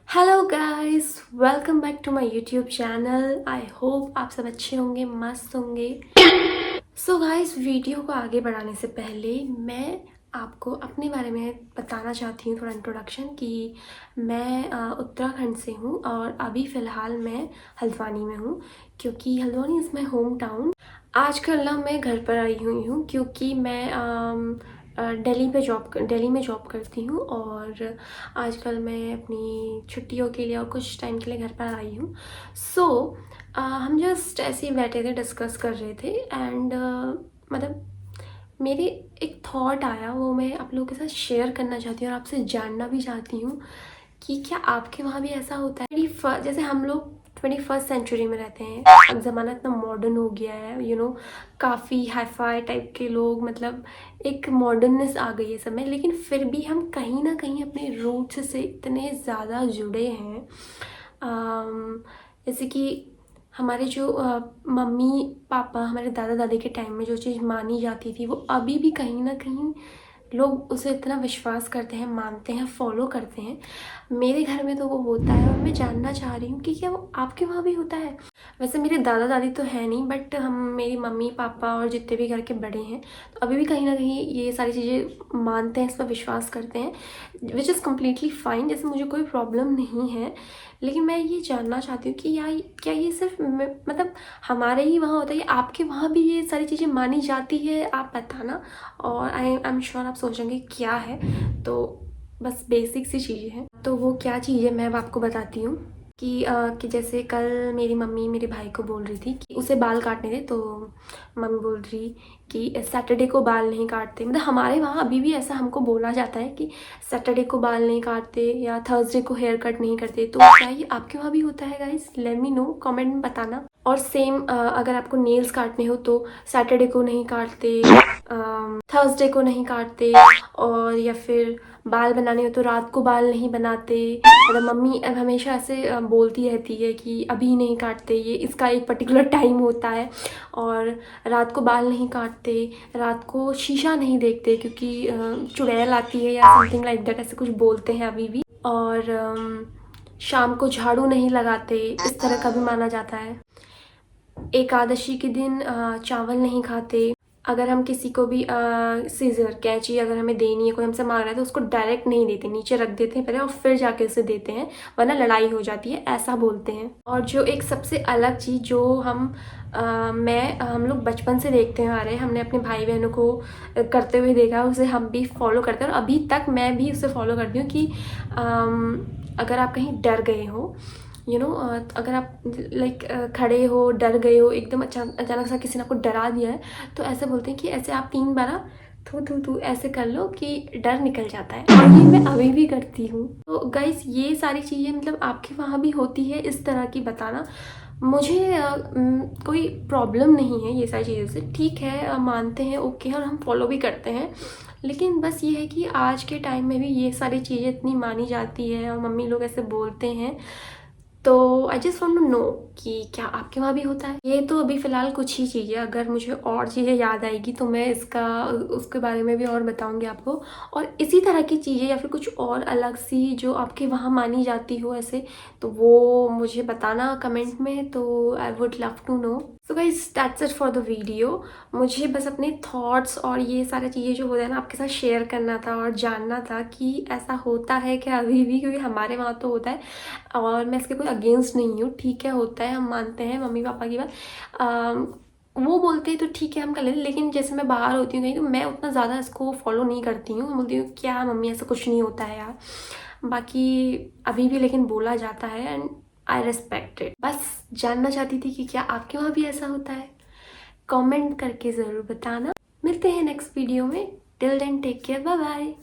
Hello guys, welcome back to my YouTube channel. I hope आप सब अच्छे होंगे, मस्त होंगे। सो गाइस, वीडियो को आगे बढ़ाने से पहले मैं आपको अपने बारे में बताना चाहती हूँ, थोड़ा इंट्रोडक्शन कि मैं उत्तराखंड से हूँ और अभी फ़िलहाल मैं हल्द्वानी में हूँ, क्योंकि Haldwani is my home town. आजकल ना मैं घर पर आई हुई हूँ क्योंकि मैं दिल्ली में जॉब करती हूँ और आजकल मैं अपनी छुट्टियों के लिए और कुछ टाइम के लिए घर पर आई हूँ। सो हम जस्ट ऐसे ही बैठे थे, डिस्कस कर रहे थे एंड मतलब मेरे एक थॉट आया, वो मैं आप लोगों के साथ शेयर करना चाहती हूँ और आपसे जानना भी चाहती हूँ कि क्या आपके वहाँ भी ऐसा होता है। जैसे हम लोग 21st सेंचुरी में रहते हैं, अब ज़माना इतना मॉडर्न हो गया है, काफ़ी हाईफाई टाइप के लोग, मतलब एक मॉडर्ननेस आ गई है सब में, लेकिन फिर भी हम कहीं ना कहीं अपने रूट्स से इतने ज़्यादा जुड़े हैं। जैसे कि हमारे जो मम्मी पापा, हमारे दादा दादी के टाइम में जो चीज़ मानी जाती थी, वो अभी भी कहीं ना कहीं लोग उसे इतना विश्वास करते हैं, मानते हैं, फॉलो करते हैं। मेरे घर में तो वो होता है और मैं जानना चाह रही हूँ कि क्या वो आपके वहाँ भी होता है। वैसे मेरे दादा दादी तो है नहीं, बट हम, मेरी मम्मी पापा और जितने भी घर के बड़े हैं, तो अभी भी कहीं ना कहीं ये सारी चीज़ें मानते हैं, इस पर विश्वास करते हैं, विच इज़ कम्प्लीटली फाइन। जैसे मुझे कोई प्रॉब्लम नहीं है, लेकिन मैं ये जानना चाहती हूँ कि यार क्या ये सिर्फ मतलब हमारे ही वहाँ होता है, आपके वहाँ भी ये सारी चीज़ें मानी जाती है? आप बताना। और आई एम श्योर आप सोचेंगे क्या है, तो बस बेसिक सी चीज़ें हैं। तो वो क्या चीज़ है मैं अब आपको बताती हूँ कि जैसे कल मेरी मम्मी मेरे भाई को बोल रही थी कि उसे बाल काटने थे, तो मम्मी बोल रही कि सैटरडे को बाल नहीं काटते। मतलब हमारे वहाँ अभी भी ऐसा हमको बोला जाता है कि सैटरडे को बाल नहीं काटते या थर्सडे को हेयर कट नहीं करते। तो क्या ये आपके वहाँ भी होता है guys? Let me know, comment में बताना। और सेम अगर आपको नेल्स काटने हो तो सैटरडे को नहीं काटते, थर्सडे को नहीं काटते, और या फिर बाल बनाने हो तो रात को बाल नहीं बनाते। मतलब मम्मी अब हमेशा ऐसे बोलती रहती है कि अभी नहीं काटते, ये इसका एक पर्टिकुलर टाइम होता है, और रात को बाल नहीं काटते, रात को शीशा नहीं देखते क्योंकि चुड़ैल आती है या समथिंग लाइक दैट, ऐसे कुछ बोलते हैं अभी भी। और शाम को झाड़ू नहीं लगाते, इस तरह का भी माना जाता है। एकादशी के दिन चावल नहीं खाते। अगर हम किसी को भी सीजर कैंची अगर हमें देनी है, कोई हमसे मांग रहा है, तो उसको डायरेक्ट नहीं देते, नीचे रख देते हैं पहले और फिर जाके उसे देते हैं, वरना लड़ाई हो जाती है, ऐसा बोलते हैं। और जो एक सबसे अलग चीज़ जो हम लोग बचपन से देखते हैं आ रहे हैं, हमने अपने भाई बहनों को करते हुए देखा, उसे हम भी फॉलो करते हैं और अभी तक मैं भी उसे फॉलो करती हूँ कि अगर आप कहीं डर गए हो, अगर आप लाइक खड़े हो, डर गए हो एकदम, अचानक सा किसी ने आपको डरा दिया है, तो ऐसे बोलते हैं कि ऐसे आप 3 बार थू थू थू ऐसे कर लो कि डर निकल जाता है, और ये मैं अभी भी करती हूँ। तो गाइस, ये सारी चीज़ें मतलब आपके वहाँ भी होती है इस तरह की? बताना मुझे। कोई प्रॉब्लम नहीं है ये सारी चीज़ों से, ठीक है, मानते हैं, ओके, और हम फॉलो भी करते हैं। लेकिन बस ये है कि आज के टाइम में भी ये सारी चीज़ें इतनी मानी जाती है और मम्मी लोग ऐसे बोलते हैं, तो I just want to know कि क्या आपके वहाँ भी होता है। ये तो अभी फ़िलहाल कुछ ही चीज़ें, अगर मुझे और चीज़ें याद आएगी तो मैं उसके बारे में भी और बताऊंगी आपको। और इसी तरह की चीज़ें या फिर कुछ और अलग सी जो आपके वहाँ मानी जाती हो ऐसे, तो वो मुझे बताना कमेंट में, तो I would love to know. So guys, that's it for the video. मुझे बस अपने थॉट्स और ये सारी चीज़ें जो होता है ना, आपके साथ शेयर करना था और जानना था कि ऐसा होता है क्या अभी भी, क्योंकि हमारे वहाँ तो होता है और मैं इसके कोई अगेंस्ट नहीं हूँ, ठीक है, होता है, हम मानते हैं मम्मी पापा की बात। वो बोलते हैं तो ठीक है, हम कर लेते, लेकिन जैसे मैं बाहर होती हूँ कहीं, तो मैं उतना ज़्यादा इसको फॉलो नहीं करती हूँ, बोलती हूँ क्या मम्मी ऐसा कुछ नहीं होता है यार। बाकी अभी भी लेकिन बोला जाता है एंड आई रिस्पेक्ट इट। बस जानना चाहती थी कि क्या आपके वहाँ भी ऐसा होता है? कमेंट करके ज़रूर बताना। मिलते हैं नेक्स्ट वीडियो में। Till then take care, bye bye.